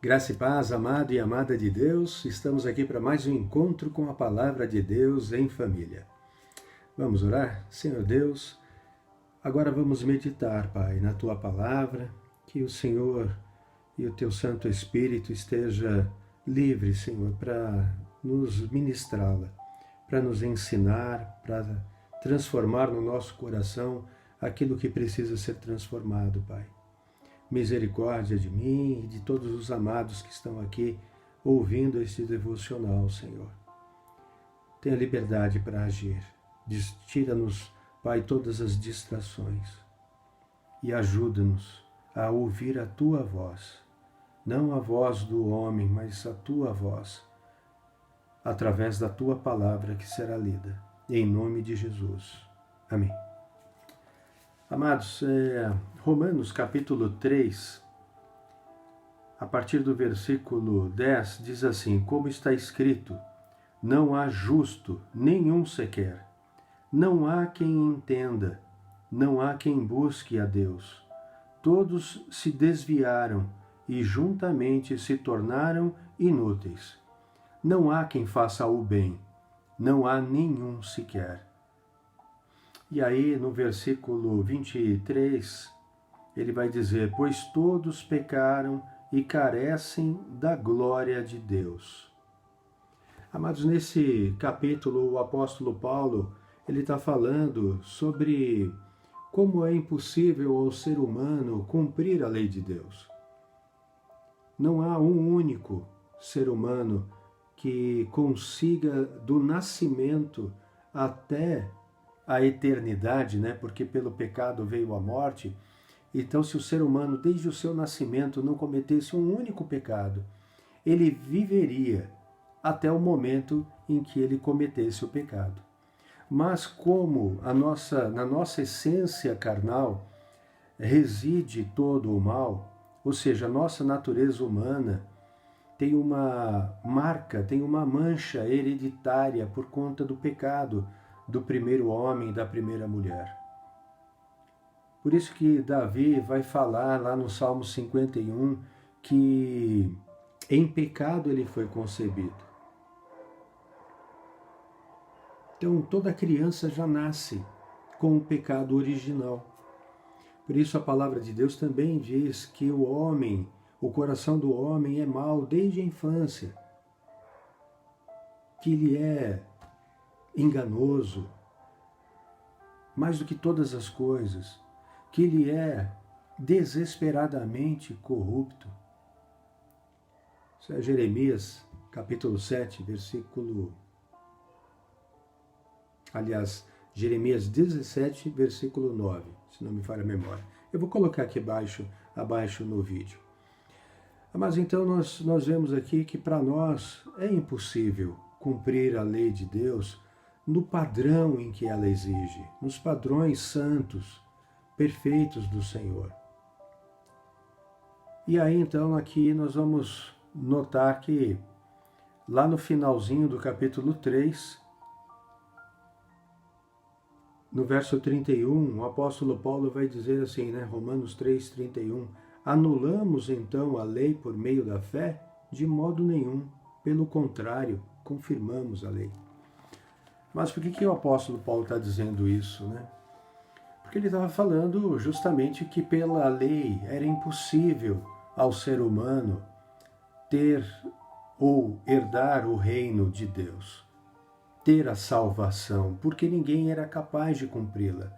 Graça e paz, amado e amada de Deus, estamos aqui para mais um encontro com a Palavra de Deus em família. Vamos orar? Senhor Deus, agora vamos meditar, Pai, na Tua Palavra, que o Senhor e o Teu Santo Espírito esteja livre, Senhor, para nos ministrá-la, para nos ensinar, para transformar no nosso coração aquilo que precisa ser transformado, Pai. Misericórdia de mim e de todos os amados que estão aqui ouvindo este devocional, Senhor. Tenha liberdade para agir. Tira-nos, Pai, todas as distrações e ajuda-nos a ouvir a Tua voz. Não a voz do homem, mas a Tua voz, através da Tua palavra que será lida. Em nome de Jesus. Amém. Amados, Romanos capítulo 3, a partir do versículo 10, diz assim: como está escrito, não há justo nenhum sequer, não há quem entenda, não há quem busque a Deus. Todos se desviaram e juntamente se tornaram inúteis. Não há quem faça o bem, não há nenhum sequer. E aí, no versículo 23, ele vai dizer: pois todos pecaram e carecem da glória de Deus. Amados, nesse capítulo, o apóstolo Paulo, ele está falando sobre como é impossível ao ser humano cumprir a lei de Deus. Não há um único ser humano que consiga, do nascimento até a eternidade, né? Porque pelo pecado veio a morte. Então, se o ser humano, desde o seu nascimento, não cometesse um único pecado, ele viveria até o momento em que ele cometesse o pecado. Mas como na nossa essência carnal reside todo o mal, ou seja, a nossa natureza humana tem uma marca, tem uma mancha hereditária por conta do pecado do primeiro homem e da primeira mulher. Por isso que Davi vai falar lá no Salmo 51 que em pecado ele foi concebido. Então toda criança já nasce com o pecado original. Por isso a palavra de Deus também diz que o coração do homem é mau desde a infância, que ele é enganoso, mais do que todas as coisas, que ele é desesperadamente corrupto. Isso é Jeremias, capítulo 7, Jeremias 17, versículo 9, se não me falha a memória. Eu vou colocar aqui abaixo no vídeo. Mas então nós vemos aqui que para nós é impossível cumprir a lei de Deus no padrão em que ela exige, nos padrões santos, perfeitos do Senhor. E aí então aqui nós vamos notar que lá no finalzinho do capítulo 3, no verso 31, o apóstolo Paulo vai dizer assim, né, Romanos 3, 31, anulamos então a lei por meio da fé? De modo nenhum, pelo contrário, confirmamos a lei. Mas por que o apóstolo Paulo está dizendo isso, né? Porque ele estava falando justamente que pela lei era impossível ao ser humano ter ou herdar o reino de Deus, ter a salvação, porque ninguém era capaz de cumpri-la.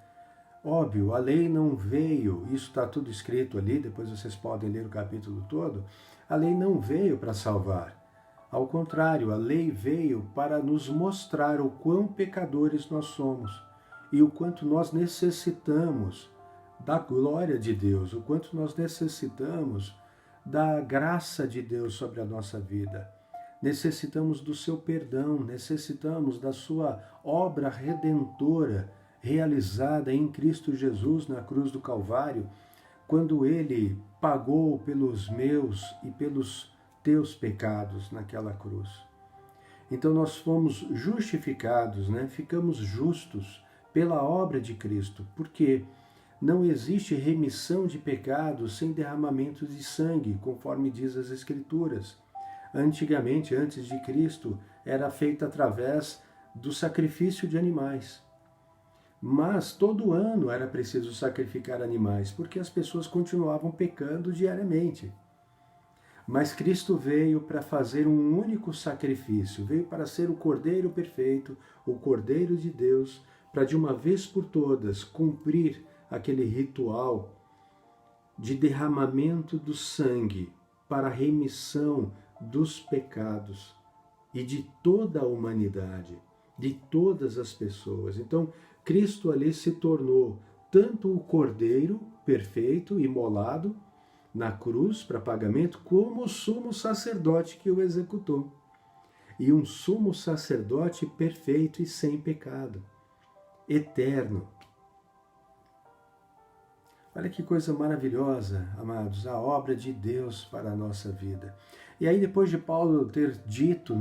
Óbvio, a lei não veio, isso está tudo escrito ali, depois vocês podem ler o capítulo todo, a lei não veio para salvar. Ao contrário, a lei veio para nos mostrar o quão pecadores nós somos e o quanto nós necessitamos da glória de Deus, o quanto nós necessitamos da graça de Deus sobre a nossa vida. Necessitamos do seu perdão, necessitamos da sua obra redentora realizada em Cristo Jesus na cruz do Calvário, quando ele pagou pelos meus e pelos teus pecados naquela cruz. Então nós fomos justificados, né? Ficamos justos pela obra de Cristo, porque não existe remissão de pecados sem derramamento de sangue, conforme diz as Escrituras. Antigamente, antes de Cristo, era feita através do sacrifício de animais. Mas todo ano era preciso sacrificar animais, porque as pessoas continuavam pecando diariamente. Mas Cristo veio para fazer um único sacrifício, veio para ser o Cordeiro perfeito, o Cordeiro de Deus, para de uma vez por todas cumprir aquele ritual de derramamento do sangue para a remissão dos pecados e de toda a humanidade, de todas as pessoas. Então, Cristo ali se tornou tanto o Cordeiro perfeito, imolado na cruz para pagamento, como o sumo sacerdote que o executou. E um sumo sacerdote perfeito e sem pecado, eterno. Olha que coisa maravilhosa, amados, a obra de Deus para a nossa vida. E aí, depois de Paulo ter dito,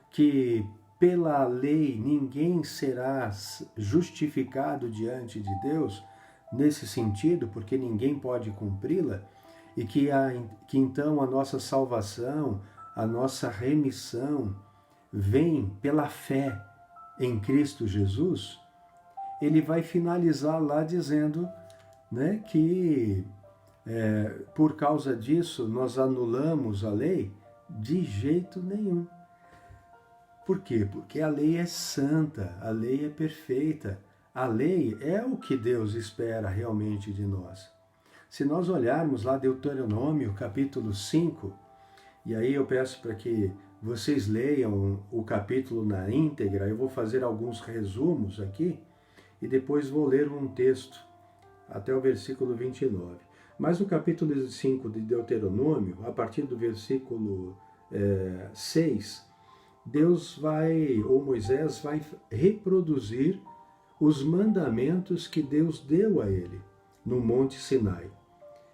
que pela lei ninguém será justificado diante de Deus, nesse sentido, porque ninguém pode cumpri-la, e que então a nossa salvação, a nossa remissão, vem pela fé em Cristo Jesus, ele vai finalizar lá dizendo que por causa disso nós anulamos a lei? De jeito nenhum. Por quê? Porque a lei é santa, a lei é perfeita, a lei é o que Deus espera realmente de nós. Se nós olharmos lá Deuteronômio, capítulo 5, e aí eu peço para que vocês leiam o capítulo na íntegra, eu vou fazer alguns resumos aqui, e depois vou ler um texto até o versículo 29. Mas no capítulo 5 de Deuteronômio, a partir do versículo 6, Moisés vai reproduzir os mandamentos que Deus deu a ele no Monte Sinai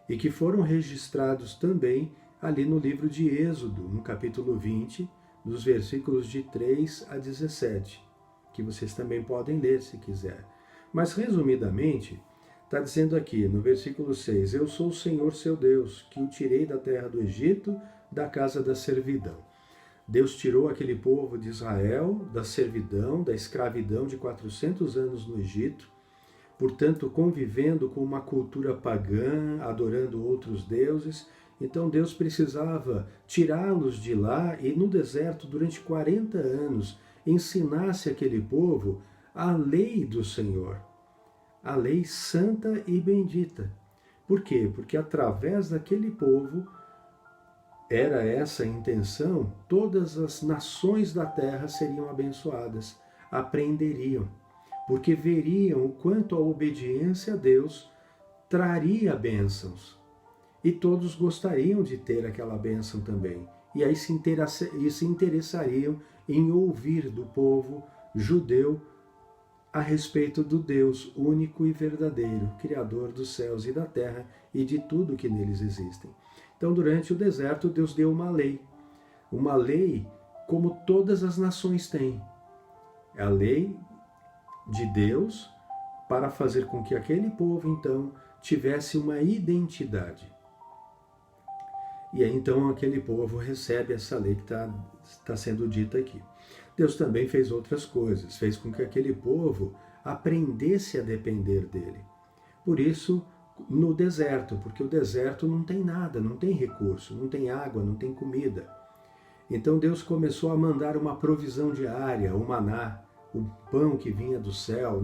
e que foram registrados também ali no livro de Êxodo, no capítulo 20, dos versículos de 3 a 17, que vocês também podem ler se quiser. Mas, resumidamente, está dizendo aqui no versículo 6, eu sou o Senhor seu Deus, que o tirei da terra do Egito, da casa da servidão. Deus tirou aquele povo de Israel da servidão, da escravidão de 400 anos no Egito, portanto, convivendo com uma cultura pagã, adorando outros deuses. Então Deus precisava tirá-los de lá e no deserto, durante 40 anos, ensinasse aquele povo a lei do Senhor, a lei santa e bendita. Por quê? Porque através daquele povo, era essa a intenção, todas as nações da terra seriam abençoadas, aprenderiam, porque veriam o quanto a obediência a Deus traria bênçãos. E todos gostariam de ter aquela bênção também. E aí se interessariam em ouvir do povo judeu a respeito do Deus único e verdadeiro, Criador dos céus e da terra e de tudo que neles existem. Então, durante o deserto, Deus deu uma lei como todas as nações têm. É a lei de Deus para fazer com que aquele povo, então, tivesse uma identidade. E aí, então, aquele povo recebe essa lei que está sendo dita aqui. Deus também fez outras coisas, fez com que aquele povo aprendesse a depender dele. Por isso, no deserto, porque o deserto não tem nada, não tem recurso, não tem água, não tem comida. Então Deus começou a mandar uma provisão diária, o maná, o pão que vinha do céu,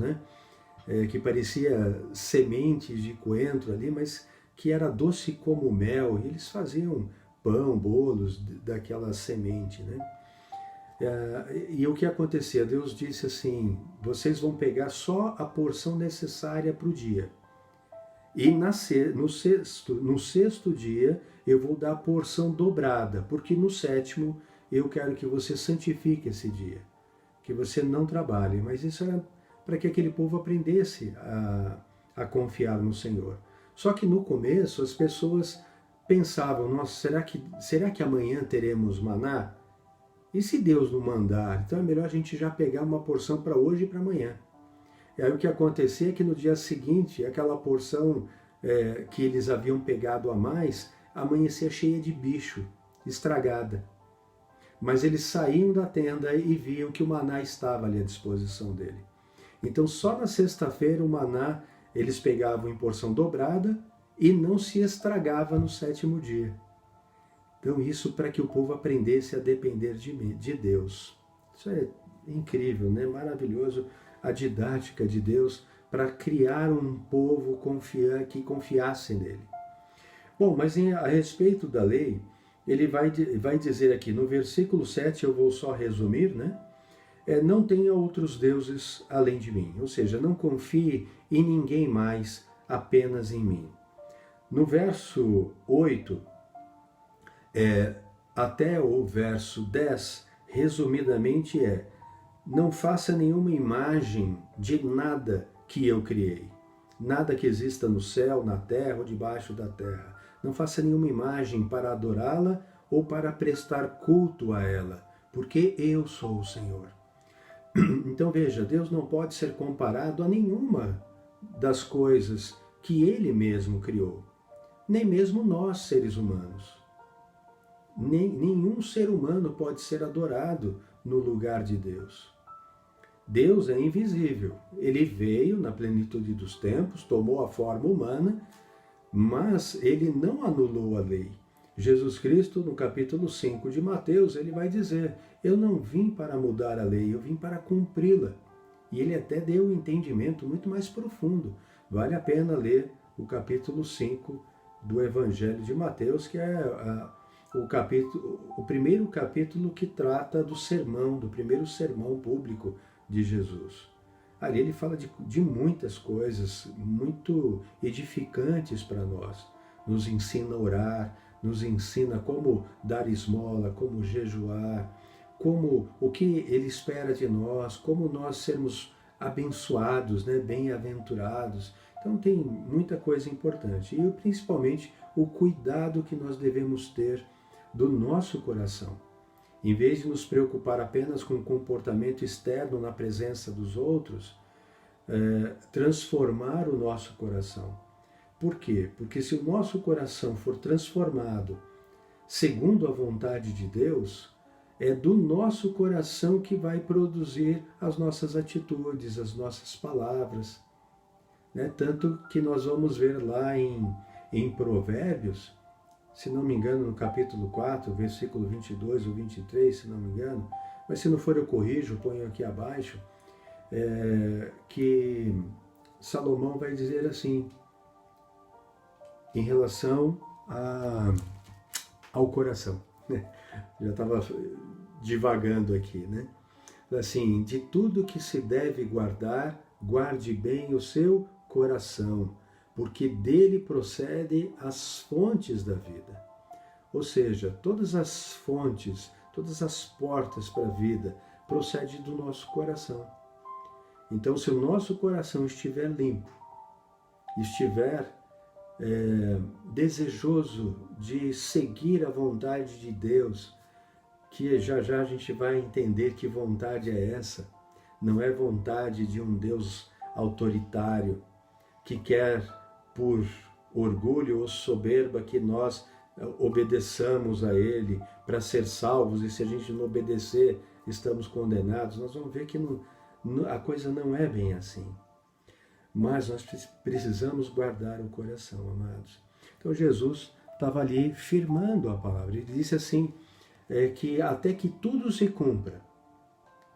que parecia sementes de coentro ali, mas que era doce como mel. E eles faziam pão, bolos daquela semente, E o que acontecia? Deus disse assim, vocês vão pegar só a porção necessária para o dia. E no sexto dia eu vou dar a porção dobrada, porque no sétimo eu quero que você santifique esse dia, que você não trabalhe. Mas isso era para que aquele povo aprendesse a confiar no Senhor. Só que no começo as pessoas pensavam, nossa, será que amanhã teremos maná? E se Deus não mandar? Então é melhor a gente já pegar uma porção para hoje e para amanhã. E aí o que acontecia é que no dia seguinte, aquela porção que eles haviam pegado a mais, amanhecia cheia de bicho, estragada. Mas eles saíam da tenda e viam que o maná estava ali à disposição dele. Então só na sexta-feira o maná eles pegavam em porção dobrada e não se estragava no sétimo dia. Então isso para que o povo aprendesse a depender de Deus. Isso é incrível, né? Maravilhoso a didática de Deus para criar um povo que confiasse nele. Bom, mas a respeito da lei, ele vai dizer aqui no versículo 7, eu vou só resumir, né? Não tenha outros deuses além de mim. Ou seja, não confie em ninguém mais, apenas em mim. No verso 8, até o verso 10, resumidamente não faça nenhuma imagem de nada que eu criei. Nada que exista no céu, na terra ou debaixo da terra. Não faça nenhuma imagem para adorá-la ou para prestar culto a ela, porque eu sou o Senhor. Então veja, Deus não pode ser comparado a nenhuma das coisas que Ele mesmo criou. Nem mesmo nós, seres humanos. Nenhum ser humano pode ser adorado no lugar de Deus. Deus é invisível. Ele veio na plenitude dos tempos, tomou a forma humana, mas ele não anulou a lei. Jesus Cristo, no capítulo 5 de Mateus, ele vai dizer, eu não vim para mudar a lei, eu vim para cumpri-la. E ele até deu um entendimento muito mais profundo. Vale a pena ler o capítulo 5 do Evangelho de Mateus, que é o primeiro capítulo que trata do primeiro sermão público de Jesus. Ali ele fala de muitas coisas muito edificantes para nós. Nos ensina a orar, nos ensina como dar esmola, como jejuar, o que ele espera de nós, como nós sermos abençoados, né, bem-aventurados. Então tem muita coisa importante. E principalmente o cuidado que nós devemos ter do nosso coração. Em vez de nos preocupar apenas com o comportamento externo na presença dos outros, transformar o nosso coração. Por quê? Porque se o nosso coração for transformado segundo a vontade de Deus, é do nosso coração que vai produzir as nossas atitudes, as nossas palavras. Né? Tanto que nós vamos ver lá em Provérbios, se não me engano, no capítulo 4, versículo 22 ou 23, se não me engano, mas se não for eu corrijo, ponho aqui abaixo, que Salomão vai dizer assim, em relação ao coração. Né? Já estava divagando aqui, né? Assim, de tudo que se deve guardar, guarde bem o seu coração, porque dele procedem as fontes da vida. Ou seja, todas as fontes, todas as portas para a vida procedem do nosso coração. Então, se o nosso coração estiver limpo, estiver desejoso de seguir a vontade de Deus, que já já a gente vai entender que vontade é essa, não é vontade de um Deus autoritário, que quer por orgulho ou soberba que nós obedeçamos a Ele para ser salvos, e se a gente não obedecer, estamos condenados. Nós vamos ver que a coisa não é bem assim. Mas nós precisamos guardar o coração, amados. Então Jesus estava ali firmando a palavra. Ele disse assim, que até que tudo se cumpra,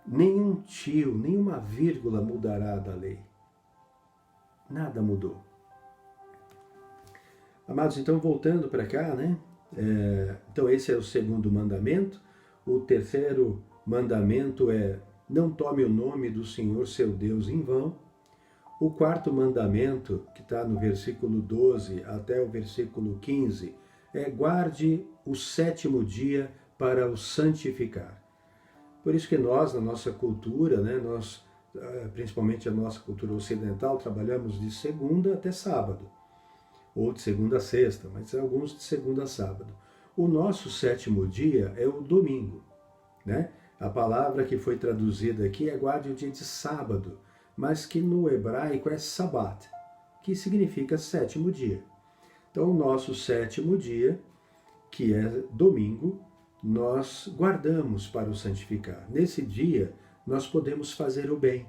nenhum tio, nenhuma vírgula mudará da lei. Nada mudou. Amados, então voltando para cá, né? Então esse é o segundo mandamento. O terceiro mandamento é: não tome o nome do Senhor seu Deus em vão. O quarto mandamento, que está no versículo 12 até o versículo 15, é: guarde o sétimo dia para o santificar. Por isso que nós, na nossa cultura, né, nós, principalmente a nossa cultura ocidental, trabalhamos de segunda até sábado, ou de segunda a sexta, mas alguns de segunda a sábado. O nosso sétimo dia é o domingo, né? A palavra que foi traduzida aqui é guarde o dia de sábado, mas que no hebraico é Sabat, que significa sétimo dia. Então, o nosso sétimo dia, que é domingo, nós guardamos para o santificar. Nesse dia, nós podemos fazer o bem.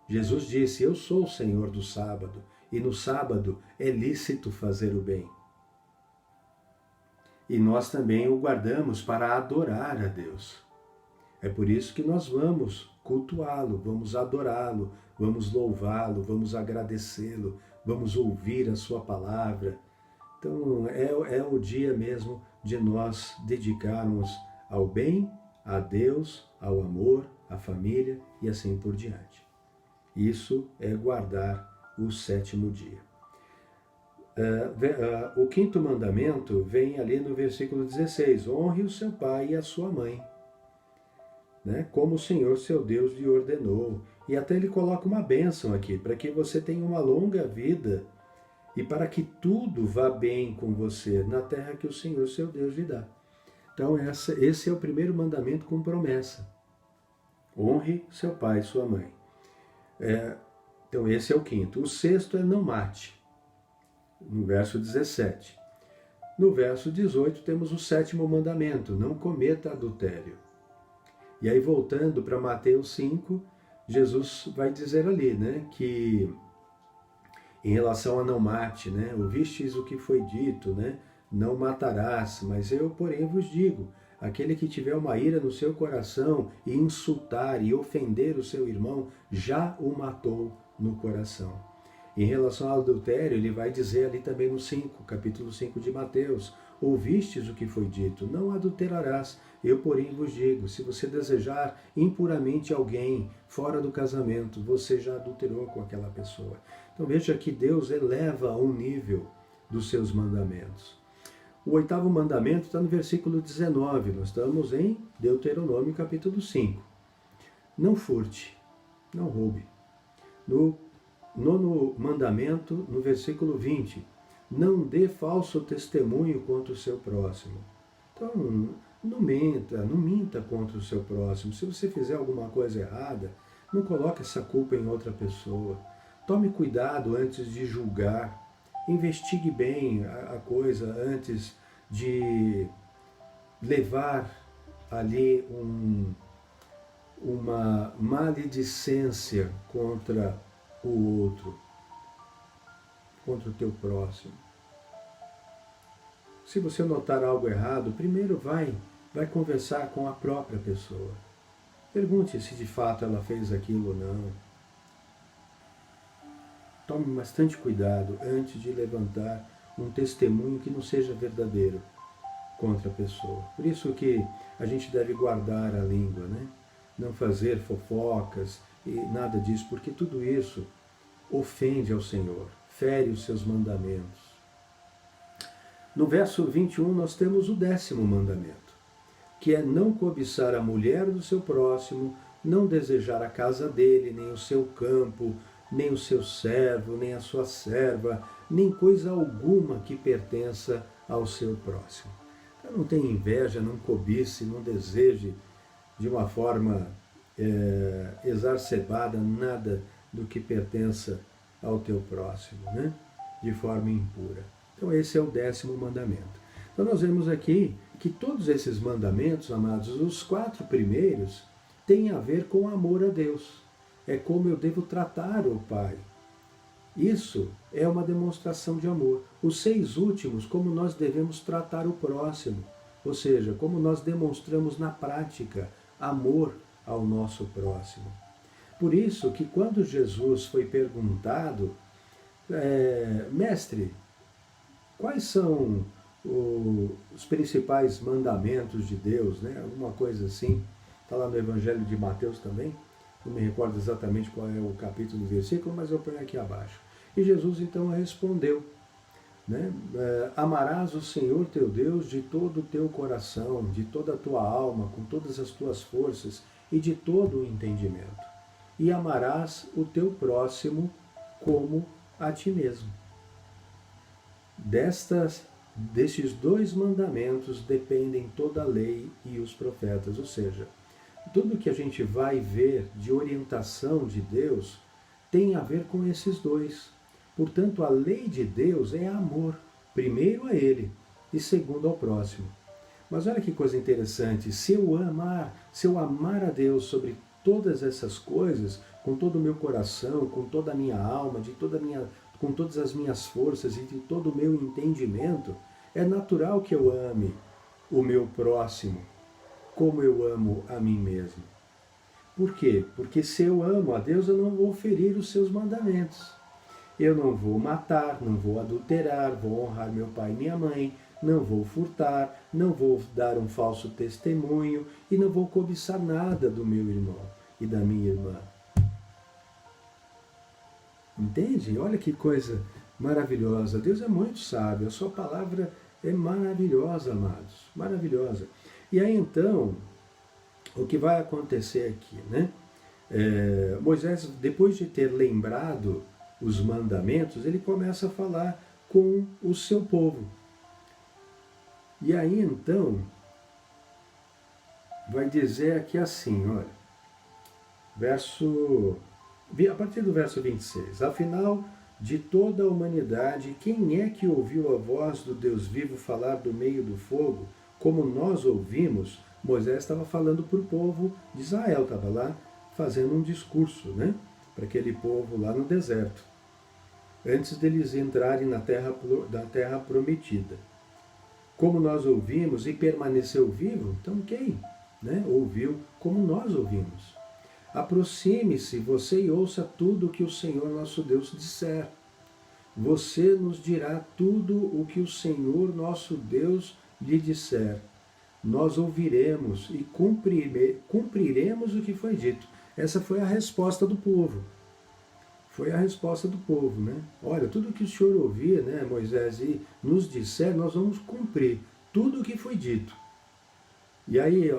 Jesus disse, eu sou o Senhor do sábado, e no sábado é lícito fazer o bem. E nós também o guardamos para adorar a Deus. É por isso que nós vamos cultuá-lo, vamos adorá-lo, vamos louvá-lo, vamos agradecê-lo, vamos ouvir a sua palavra. Então é o dia mesmo de nós dedicarmos ao bem, a Deus, ao amor, à família e assim por diante. Isso é guardar o sétimo dia. O quinto mandamento vem ali no versículo 16. Honre o seu pai e a sua mãe, né? Como o Senhor seu Deus lhe ordenou. E até ele coloca uma bênção aqui, para que você tenha uma longa vida e para que tudo vá bem com você na terra que o Senhor seu Deus lhe dá. Então esse é o primeiro mandamento com promessa. Honre seu pai e sua mãe. Então esse é o quinto. O sexto é não mate, no verso 17. No verso 18 temos o sétimo mandamento, não cometa adultério. E aí voltando para Mateus 5, Jesus vai dizer ali, né, que em relação a não mate, né, ouvistes o que foi dito, né, não matarás, mas eu, porém, vos digo, aquele que tiver uma ira no seu coração e insultar e ofender o seu irmão, já o matou no coração. Em relação ao adultério, ele vai dizer ali também no 5, capítulo 5 de Mateus, ouvistes o que foi dito, não adulterarás, eu, porém, vos digo, se você desejar impuramente alguém fora do casamento, você já adulterou com aquela pessoa. Então veja que Deus eleva um nível dos seus mandamentos. O oitavo mandamento está no versículo 19, nós estamos em Deuteronômio capítulo 5. Não furte, não roube. No nono mandamento, no versículo 20, não dê falso testemunho contra o seu próximo. Então, não minta contra o seu próximo. Se você fizer alguma coisa errada, não coloque essa culpa em outra pessoa. Tome cuidado antes de julgar. Investigue bem a coisa antes de levar ali uma maledicência contra o outro, contra o teu próximo. Se você notar algo errado, primeiro vai conversar com a própria pessoa. Pergunte se de fato ela fez aquilo ou não. Tome bastante cuidado antes de levantar um testemunho que não seja verdadeiro contra a pessoa. Por isso que a gente deve guardar a língua, né? Não fazer fofocas e nada disso, porque tudo isso ofende ao Senhor, fere os seus mandamentos. No verso 21 nós temos o 10º mandamento, que é não cobiçar a mulher do seu próximo, não desejar a casa dele, nem o seu campo, nem o seu servo, nem a sua serva, nem coisa alguma que pertença ao seu próximo. Então não tenha inveja, não cobice, não deseje de uma forma exacerbada nada do que pertença ao teu próximo, né? De forma impura. Então esse é o 10º mandamento. Então nós vemos aqui que todos esses mandamentos, amados, os 4 primeiros, têm a ver com amor a Deus. É como eu devo tratar o Pai. Isso é uma demonstração de amor. Os 6 últimos, como nós devemos tratar o próximo. Ou seja, como nós demonstramos na prática amor ao nosso próximo. Por isso que quando Jesus foi perguntado, mestre, quais são os principais mandamentos de Deus, né? Alguma coisa assim, está lá no Evangelho de Mateus também, não me recordo exatamente qual é o capítulo do versículo, mas eu ponho aqui abaixo. E Jesus então respondeu, né? Amarás o Senhor teu Deus de todo o teu coração, de toda a tua alma, com todas as tuas forças e de todo o entendimento. E amarás o teu próximo como a ti mesmo. Destes 2 mandamentos dependem toda a lei e os profetas, ou seja, tudo que a gente vai ver de orientação de Deus tem a ver com esses dois. Portanto, a lei de Deus é amor, primeiro a Ele e segundo ao próximo. Mas olha que coisa interessante, se eu amar a Deus sobre todas essas coisas, com todo o meu coração, com toda a minha alma, com todas as minhas forças e de todo o meu entendimento, é natural que eu ame o meu próximo como eu amo a mim mesmo. Por quê? Porque se eu amo a Deus, eu não vou ferir os seus mandamentos. Eu não vou matar, não vou adulterar, vou honrar meu pai e minha mãe, não vou furtar, não vou dar um falso testemunho e não vou cobiçar nada do meu irmão e da minha irmã. Entende? Olha que coisa maravilhosa. Deus é muito sábio, a sua palavra é maravilhosa, amados, maravilhosa. E aí então, o que vai acontecer aqui, né? Moisés, depois de ter lembrado os mandamentos, ele começa a falar com o seu povo. E aí então, vai dizer aqui assim, olha, a partir do verso 26, afinal de toda a humanidade, quem é que ouviu a voz do Deus vivo falar do meio do fogo, como nós ouvimos? Moisés estava falando para o povo de Israel, estava lá fazendo um discurso, né, para aquele povo lá no deserto, antes deles entrarem na terra prometida. Como nós ouvimos e permaneceu vivo, então quem, né, ouviu como nós ouvimos? Aproxime-se, você, e ouça tudo o que o Senhor nosso Deus disser. Você nos dirá tudo o que o Senhor nosso Deus lhe disser. Nós ouviremos e cumpriremos o que foi dito. Essa foi a resposta do povo. Foi a resposta do povo, né? Olha, tudo que o Senhor ouvir, né, Moisés, e nos disser, nós vamos cumprir tudo o que foi dito. E aí,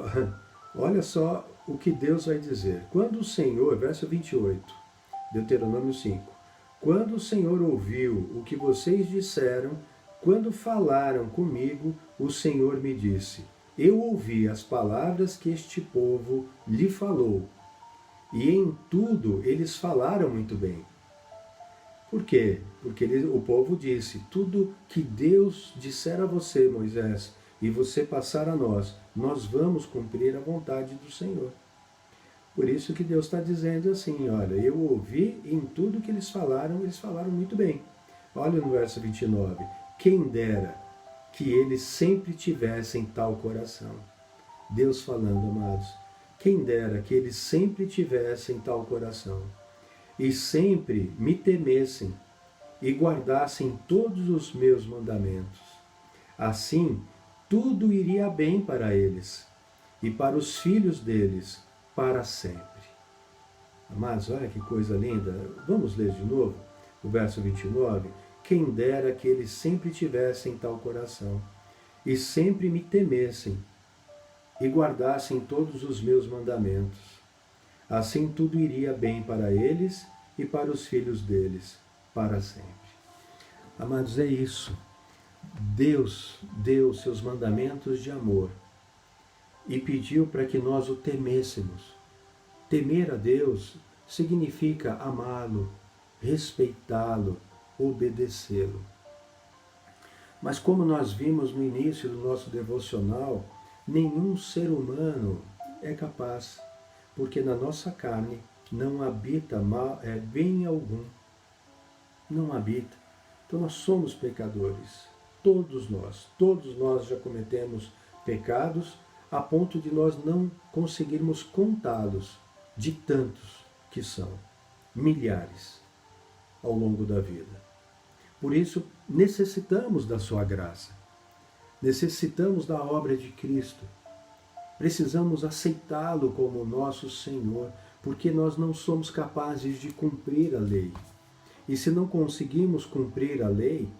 olha só o que Deus vai dizer. Quando o Senhor, verso 28, Deuteronômio 5, quando o Senhor ouviu o que vocês disseram, quando falaram comigo, o Senhor me disse, eu ouvi as palavras que este povo lhe falou, e em tudo eles falaram muito bem. Por quê? Porque o povo disse, tudo que Deus disser a você, Moisés, e você passar a nós vamos cumprir a vontade do Senhor. Por isso que Deus está dizendo assim, olha, eu ouvi em tudo que eles falaram muito bem. Olha no verso 29, quem dera que eles sempre tivessem tal coração. Deus falando, amados, quem dera que eles sempre tivessem tal coração, e sempre me temessem, e guardassem todos os meus mandamentos. Assim, tudo iria bem para eles, e para os filhos deles, para sempre. Amados, olha que coisa linda. Vamos ler de novo o verso 29. Quem dera que eles sempre tivessem tal coração, e sempre me temessem, e guardassem todos os meus mandamentos. Assim tudo iria bem para eles e para os filhos deles, para sempre. Amados, é isso. Deus deu seus mandamentos de amor e pediu para que nós o temêssemos. Temer a Deus significa amá-lo, respeitá-lo, obedecê-lo. Mas como nós vimos no início do nosso devocional, nenhum ser humano é capaz, porque na nossa carne não habita bem algum. Não habita. Então nós somos pecadores. Todos nós já cometemos pecados a ponto de nós não conseguirmos contá-los, de tantos que são, milhares ao longo da vida. Por isso, necessitamos da sua graça, necessitamos da obra de Cristo, precisamos aceitá-lo como nosso Senhor, porque nós não somos capazes de cumprir a lei. E se não conseguimos cumprir a lei,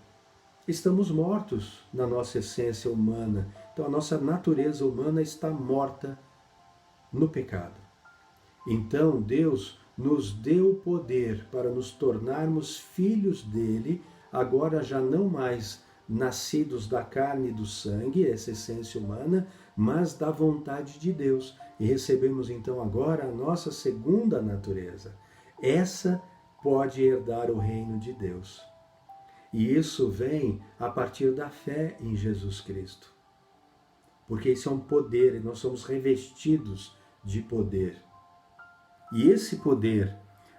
estamos mortos na nossa essência humana. Então a nossa natureza humana está morta no pecado. Então Deus nos deu poder para nos tornarmos filhos dele, agora já não mais nascidos da carne e do sangue, essa essência humana, mas da vontade de Deus. E recebemos então agora a nossa segunda natureza. Essa pode herdar o reino de Deus. E isso vem a partir da fé em Jesus Cristo. Porque isso é um poder, e nós somos revestidos de poder. E esse poder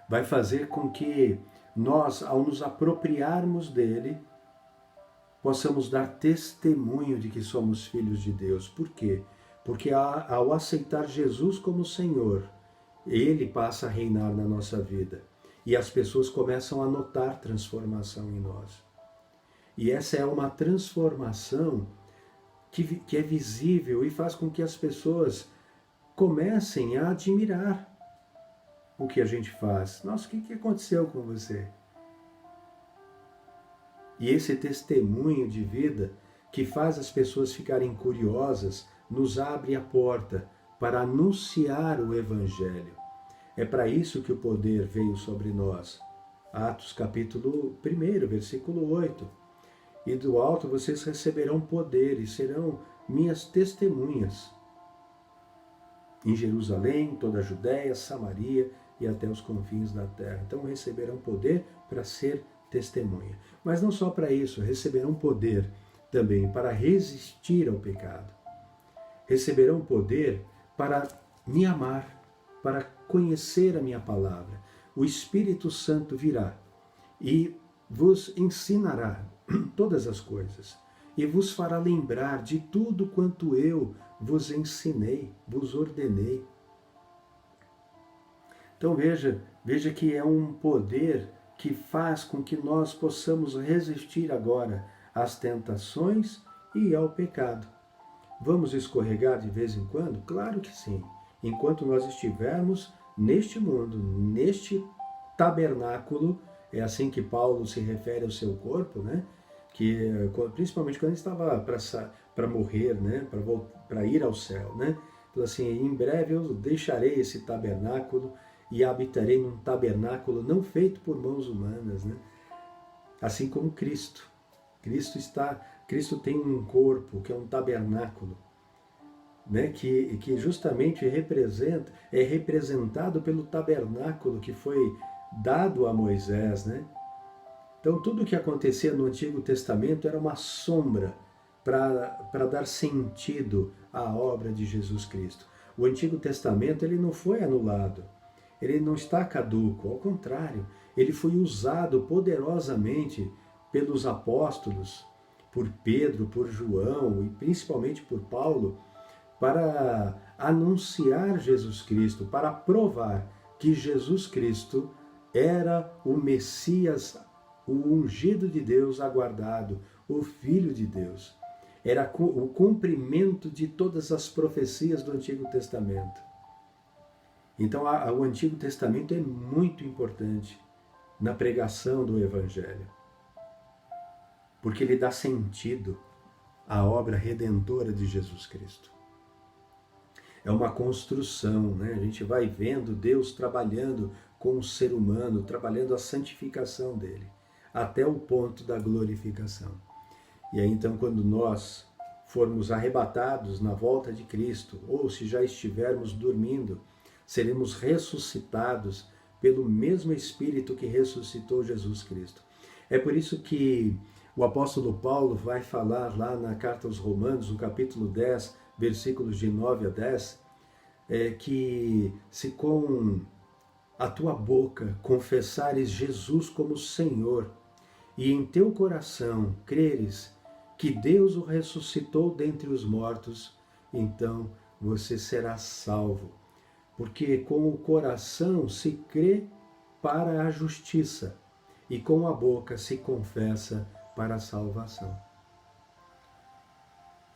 vai fazer com que nós, ao nos apropriarmos dele, possamos dar testemunho de que somos filhos de Deus. Por quê? Porque ao aceitar Jesus como Senhor, ele passa a reinar na nossa vida. E as pessoas começam a notar transformação em nós. E essa é uma transformação que é visível e faz com que as pessoas comecem a admirar o que a gente faz. Nossa, o que aconteceu com você? E esse testemunho de vida que faz as pessoas ficarem curiosas nos abre a porta para anunciar o Evangelho. É para isso que o poder veio sobre nós. Atos capítulo 1, versículo 8. E do alto vocês receberão poder e serão minhas testemunhas em Jerusalém, toda a Judéia, Samaria e até os confins da terra. Então receberão poder para ser testemunha. Mas não só para isso, receberão poder também para resistir ao pecado. Receberão poder para me amar, para conhecer a minha palavra. O Espírito Santo virá e vos ensinará todas as coisas e vos fará lembrar de tudo quanto eu vos ensinei, vos ordenei. Então veja que é um poder que faz com que nós possamos resistir agora às tentações e ao pecado. Vamos escorregar de vez em quando? Claro que sim. Enquanto nós estivermos neste mundo, neste tabernáculo, é assim que Paulo se refere ao seu corpo, né? Que principalmente quando ele estava para morrer, né? Para ir ao céu, né? Então assim, em breve eu deixarei esse tabernáculo e habitarei num tabernáculo não feito por mãos humanas, né? Assim como Cristo. Cristo tem um corpo que é um tabernáculo, né? Que justamente é representado pelo tabernáculo que foi dado a Moisés, né? Então tudo o que acontecia no Antigo Testamento era uma sombra para dar sentido à obra de Jesus Cristo. O Antigo Testamento ele não foi anulado. Ele não está caduco, ao contrário, ele foi usado poderosamente pelos apóstolos, por Pedro, por João e principalmente por Paulo, para anunciar Jesus Cristo, para provar que Jesus Cristo era o Messias, o ungido de Deus aguardado, o Filho de Deus. Era o cumprimento de todas as profecias do Antigo Testamento. Então, o Antigo Testamento é muito importante na pregação do Evangelho, porque ele dá sentido à obra redentora de Jesus Cristo. É uma construção, né? A gente vai vendo Deus trabalhando com o ser humano, trabalhando a santificação dele, até o ponto da glorificação. E aí, então, quando nós formos arrebatados na volta de Cristo, ou se já estivermos dormindo, seremos ressuscitados pelo mesmo Espírito que ressuscitou Jesus Cristo. É por isso que o apóstolo Paulo vai falar lá na carta aos Romanos, no capítulo 10, versículos de 9 a 10, que se com a tua boca confessares Jesus como Senhor e em teu coração creres que Deus o ressuscitou dentre os mortos, então você será salvo. Porque com o coração se crê para a justiça e com a boca se confessa para a salvação.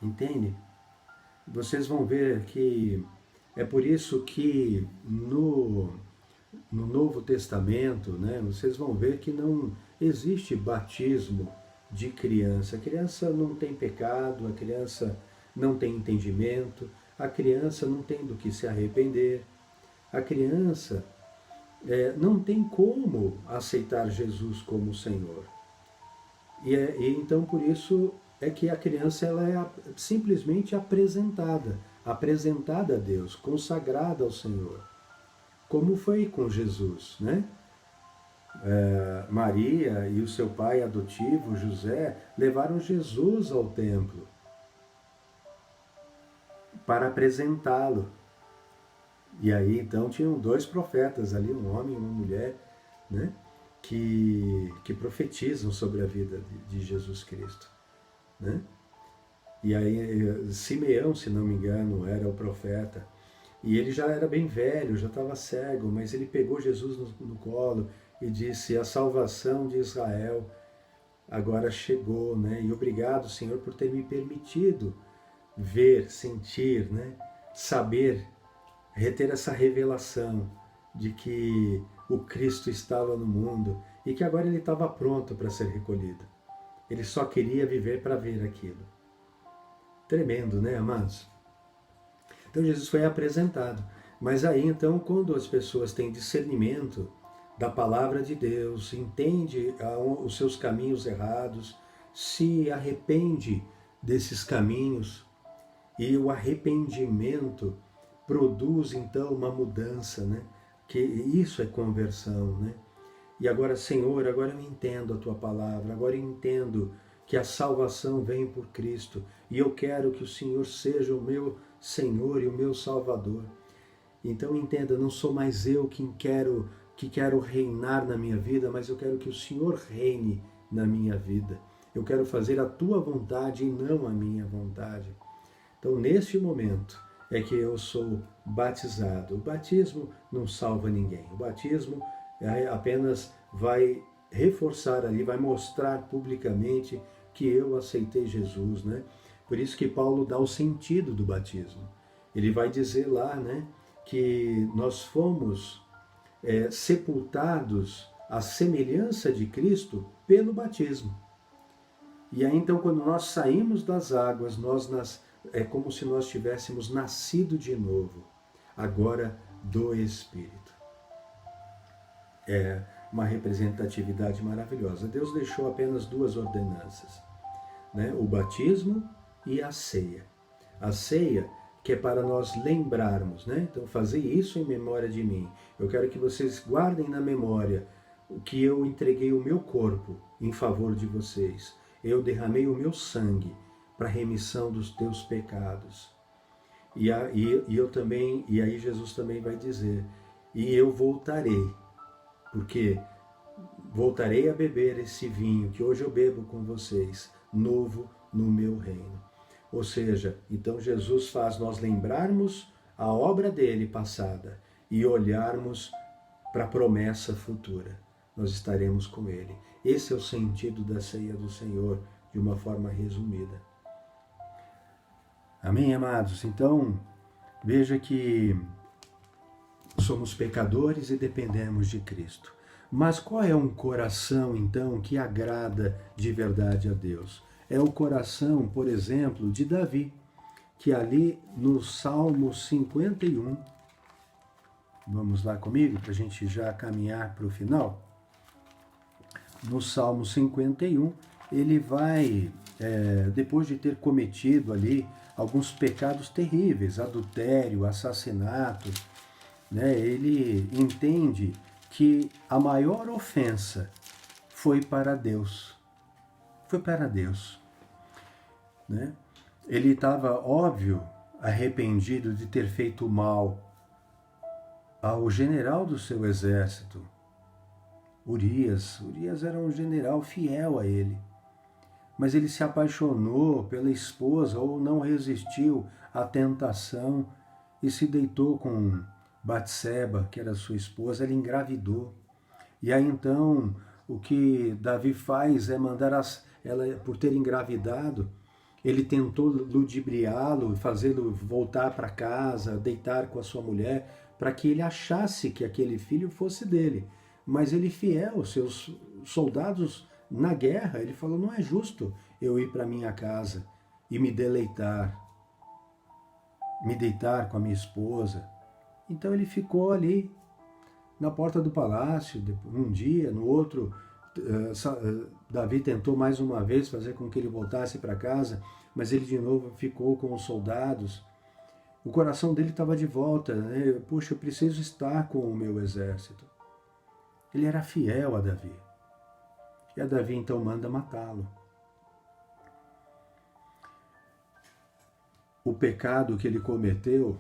Entende? Vocês vão ver que é por isso que no Novo Testamento, né, vocês vão ver que não existe batismo de criança. A criança não tem pecado, a criança não tem entendimento, a criança não tem do que se arrepender. A criança não tem como aceitar Jesus como Senhor. E então por isso é que a criança ela é simplesmente apresentada a Deus, consagrada ao Senhor. Como foi com Jesus, né? Maria e o seu pai adotivo, José, levaram Jesus ao templo para apresentá-lo. E aí então tinham dois profetas ali, um homem e uma mulher, né, que profetizam sobre a vida de Jesus Cristo, né? E aí Simeão, se não me engano, era o profeta. E ele já era bem velho, já estava cego, mas ele pegou Jesus no colo e disse: a salvação de Israel agora chegou, né? E obrigado, Senhor, por ter me permitido ver, sentir, né? Saber, reter essa revelação de que o Cristo estava no mundo e que agora ele estava pronto para ser recolhido. Ele só queria viver para ver aquilo. Tremendo, né, amados? Então Jesus foi apresentado. Mas aí então, quando as pessoas têm discernimento da palavra de Deus, entende os seus caminhos errados, se arrepende desses caminhos, e o arrependimento produz então uma mudança, né? Que isso é conversão, né? E agora, Senhor, agora eu entendo a tua palavra, agora eu entendo que a salvação vem por Cristo e eu quero que o Senhor seja o meu Senhor e o meu Salvador. Então entenda, não sou mais eu que quero reinar na minha vida, mas eu quero que o Senhor reine na minha vida. Eu quero fazer a tua vontade e não a minha vontade. Então, neste momento é que eu sou batizado. O batismo não salva ninguém. O batismo apenas vai reforçar ali, vai mostrar publicamente que eu aceitei Jesus, né? Por isso que Paulo dá o sentido do batismo. Ele vai dizer lá, né, que nós fomos sepultados à semelhança de Cristo pelo batismo. E aí então, quando nós saímos das águas, é como se nós tivéssemos nascido de novo, agora do Espírito. É uma representatividade maravilhosa. Deus deixou apenas duas ordenanças, né? O batismo e a ceia. A ceia, que é para nós lembrarmos, né? Então, fazer isso em memória de mim. Eu quero que vocês guardem na memória o que eu entreguei o meu corpo em favor de vocês. Eu derramei o meu sangue para a remissão dos teus pecados. E aí Jesus também vai dizer: e eu voltarei, porque voltarei a beber esse vinho que hoje eu bebo com vocês, novo no meu reino. Ou seja, então Jesus faz nós lembrarmos a obra dele passada e olharmos para a promessa futura. Nós estaremos com ele. Esse é o sentido da ceia do Senhor, de uma forma resumida. Amém, amados? Então, veja que somos pecadores e dependemos de Cristo. Mas qual é um coração, então, que agrada de verdade a Deus? É o coração, por exemplo, de Davi, que ali no Salmo 51, vamos lá comigo, para a gente já caminhar para o final. No Salmo 51, ele vai, depois de ter cometido ali alguns pecados terríveis, adultério, assassinato, né, ele entende que a maior ofensa foi para Deus. Foi para Deus. Né? Ele estava, óbvio, arrependido de ter feito mal ao general do seu exército, Urias. Urias era um general fiel a ele. Mas ele se apaixonou pela esposa ou não resistiu à tentação e se deitou com Batseba, que era sua esposa. Ele engravidou. E aí então o que Davi faz é mandar ela, por ter engravidado, ele tentou ludibriá-lo, fazê-lo voltar para casa, deitar com a sua mulher, para que ele achasse que aquele filho fosse dele. Mas ele, fiel, seus soldados na guerra, ele falou: não é justo eu ir para minha casa e me deitar com a minha esposa. Então ele ficou ali na porta do palácio, um dia, no outro, Davi tentou mais uma vez fazer com que ele voltasse para casa, mas ele de novo ficou com os soldados. O coração dele estava de volta, né? Puxa, eu preciso estar com o meu exército. Ele era fiel a Davi. E a Davi então manda matá-lo. O pecado que ele cometeu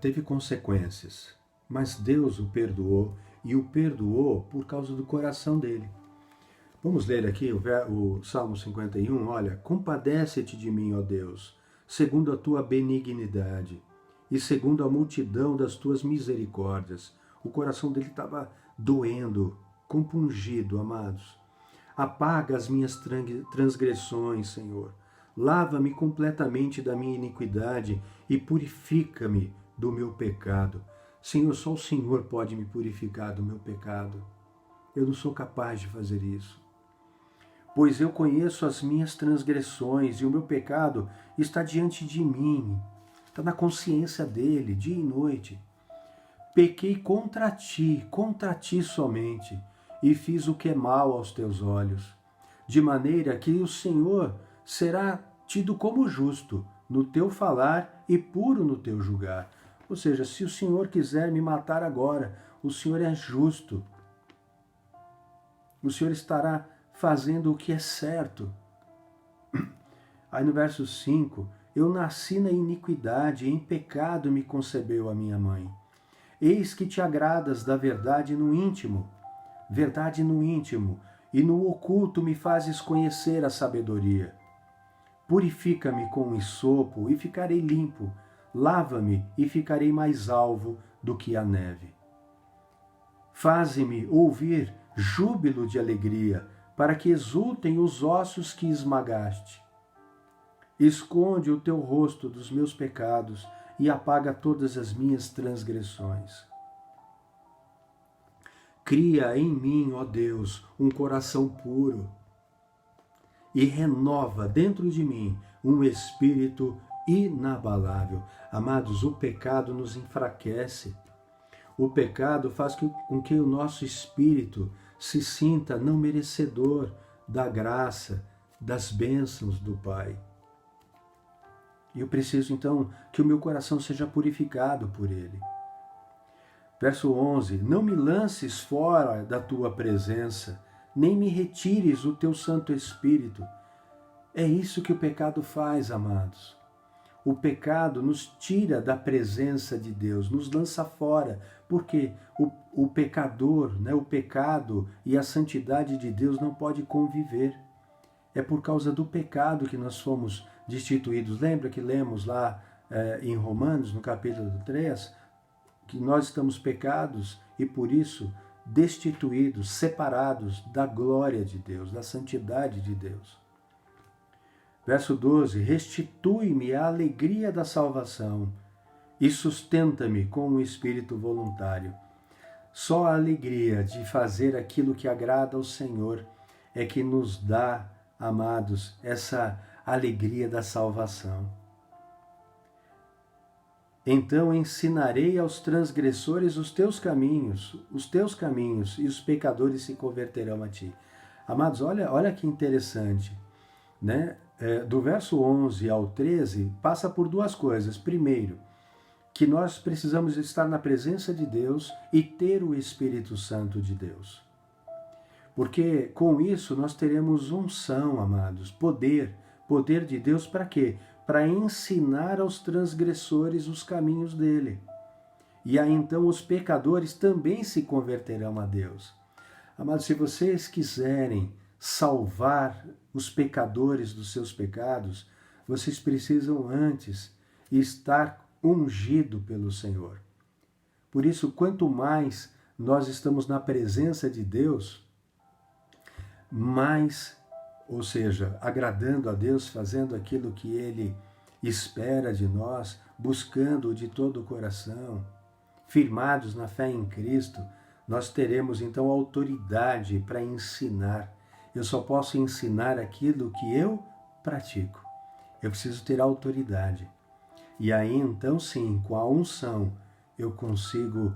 teve consequências, mas Deus o perdoou, e o perdoou por causa do coração dele. Vamos ler aqui o Salmo 51, olha: compadece-te de mim, ó Deus, segundo a tua benignidade e segundo a multidão das tuas misericórdias. O coração dele estava doendo, compungido, amados. Apaga as minhas transgressões, Senhor. Lava-me completamente da minha iniquidade e purifica-me do meu pecado. Senhor, só o Senhor pode me purificar do meu pecado. Eu não sou capaz de fazer isso. Pois eu conheço as minhas transgressões e o meu pecado está diante de mim. Está na consciência dele, dia e noite. Pequei contra ti somente, e fiz o que é mal aos teus olhos, de maneira que o Senhor será tido como justo no teu falar e puro no teu julgar. Ou seja, se o Senhor quiser me matar agora, o Senhor é justo. O Senhor estará fazendo o que é certo. Aí no verso 5, eu nasci na iniquidade, em pecado me concebeu a minha mãe. Eis que te agradas da verdade no íntimo, e no oculto me fazes conhecer a sabedoria. Purifica-me com um hisopo e ficarei limpo, lava-me e ficarei mais alvo do que a neve. Faze-me ouvir júbilo de alegria, para que exultem os ossos que esmagaste. Esconde o teu rosto dos meus pecados e apaga todas as minhas transgressões. Cria em mim, ó Deus, um coração puro e renova dentro de mim um espírito inabalável. Amados, o pecado nos enfraquece. O pecado faz com que o nosso espírito se sinta não merecedor da graça, das bênçãos do Pai. E eu preciso então que o meu coração seja purificado por Ele. Verso 11, não me lances fora da tua presença, nem me retires o teu Santo Espírito. É isso que o pecado faz, amados. O pecado nos tira da presença de Deus, nos lança fora, porque o pecador, o pecado e a santidade de Deus não pode conviver. É por causa do pecado que nós fomos destituídos. Lembra que lemos lá em Romanos, no capítulo 3, que nós estamos pecados e por isso destituídos, separados da glória de Deus, da santidade de Deus. Verso 12, restitui-me a alegria da salvação e sustenta-me com um espírito voluntário. Só a alegria de fazer aquilo que agrada ao Senhor é que nos dá, amados, essa alegria da salvação. Então ensinarei aos transgressores os teus caminhos, e os pecadores se converterão a ti. Amados, olha que interessante, né? Do verso 11 ao 13, passa por duas coisas. Primeiro, que nós precisamos estar na presença de Deus e ter o Espírito Santo de Deus. Porque com isso nós teremos unção, amados, poder de Deus para quê? Para ensinar aos transgressores os caminhos dele. E aí então os pecadores também se converterão a Deus. Amados, se vocês quiserem salvar os pecadores dos seus pecados, vocês precisam antes estar ungido pelo Senhor. Por isso, quanto mais nós estamos na presença de Deus, mais, ou seja, agradando a Deus, fazendo aquilo que Ele espera de nós, buscando-o de todo o coração, firmados na fé em Cristo, nós teremos então autoridade para ensinar. Eu só posso ensinar aquilo que eu pratico. Eu preciso ter autoridade. E aí então sim, com a unção, eu consigo,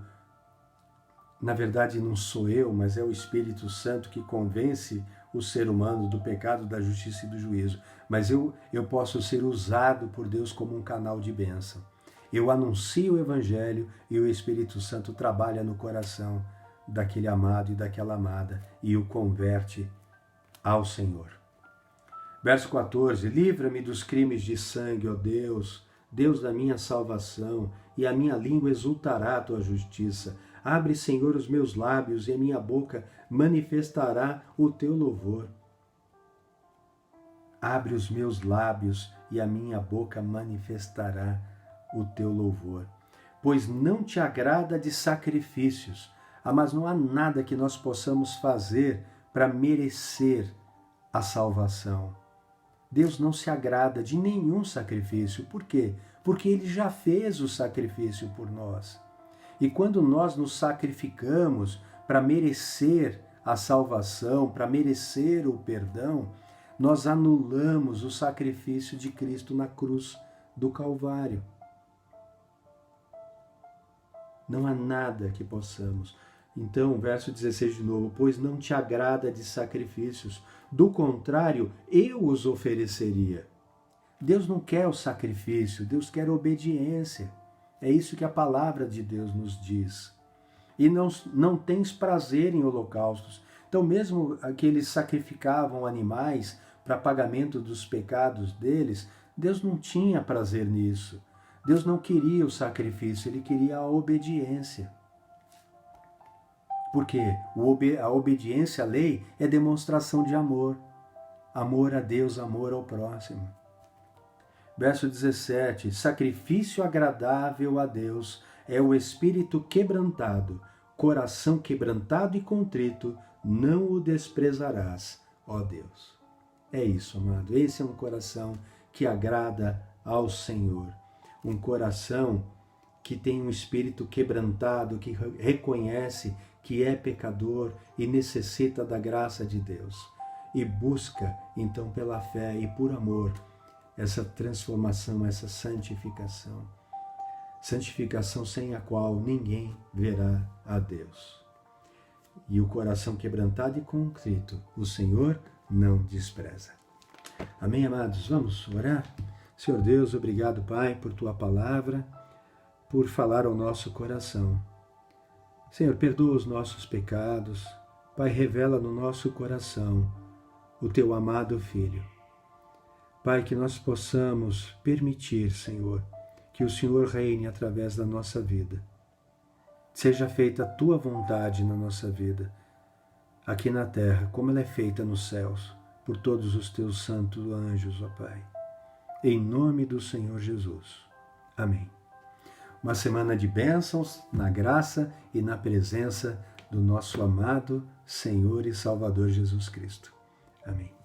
na verdade não sou eu, mas é o Espírito Santo que convence o ser humano do pecado, da justiça e do juízo. Mas eu posso ser usado por Deus como um canal de bênção. Eu anuncio o Evangelho e o Espírito Santo trabalha no coração daquele amado e daquela amada e o converte ao Senhor. Verso 14: livra-me dos crimes de sangue, ó Deus, Deus da minha salvação, e a minha língua exultará a tua justiça. Abre, Senhor, os meus lábios, e a minha boca manifestará o teu louvor. Abre os meus lábios, e a minha boca manifestará o teu louvor. Pois não te agrada de sacrifícios, mas não há nada que nós possamos fazer para merecer a salvação. Deus não se agrada de nenhum sacrifício. Por quê? Porque Ele já fez o sacrifício por nós. E quando nós nos sacrificamos para merecer a salvação, para merecer o perdão, nós anulamos o sacrifício de Cristo na cruz do Calvário. Não há nada que possamos. Então, verso 16 de novo: pois não te agrada de sacrifícios, do contrário, eu os ofereceria. Deus não quer o sacrifício, Deus quer a obediência. É isso que a palavra de Deus nos diz. E não tens prazer em holocaustos. Então, mesmo que eles sacrificavam animais para pagamento dos pecados deles, Deus não tinha prazer nisso. Deus não queria o sacrifício, Ele queria a obediência. Porque a obediência à lei é demonstração de amor. Amor a Deus, amor ao próximo. Verso 17: sacrifício agradável a Deus é o espírito quebrantado, coração quebrantado e contrito, não o desprezarás, ó Deus. É isso, amado. Esse é um coração que agrada ao Senhor. Um coração que tem um espírito quebrantado, que reconhece que é pecador e necessita da graça de Deus. E busca, então, pela fé e por amor, essa transformação, essa santificação. Santificação sem a qual ninguém verá a Deus. E o coração quebrantado e contrito, o Senhor não despreza. Amém, amados? Vamos orar? Senhor Deus, obrigado, Pai, por Tua palavra, por falar ao nosso coração. Senhor, perdoa os nossos pecados. Pai, revela no nosso coração o Teu amado Filho. Pai, que nós possamos permitir, Senhor, que o Senhor reine através da nossa vida. Seja feita a Tua vontade na nossa vida, aqui na terra, como ela é feita nos céus, por todos os Teus santos anjos, ó Pai. Em nome do Senhor Jesus. Amém. Uma semana de bênçãos na graça e na presença do nosso amado Senhor e Salvador Jesus Cristo. Amém.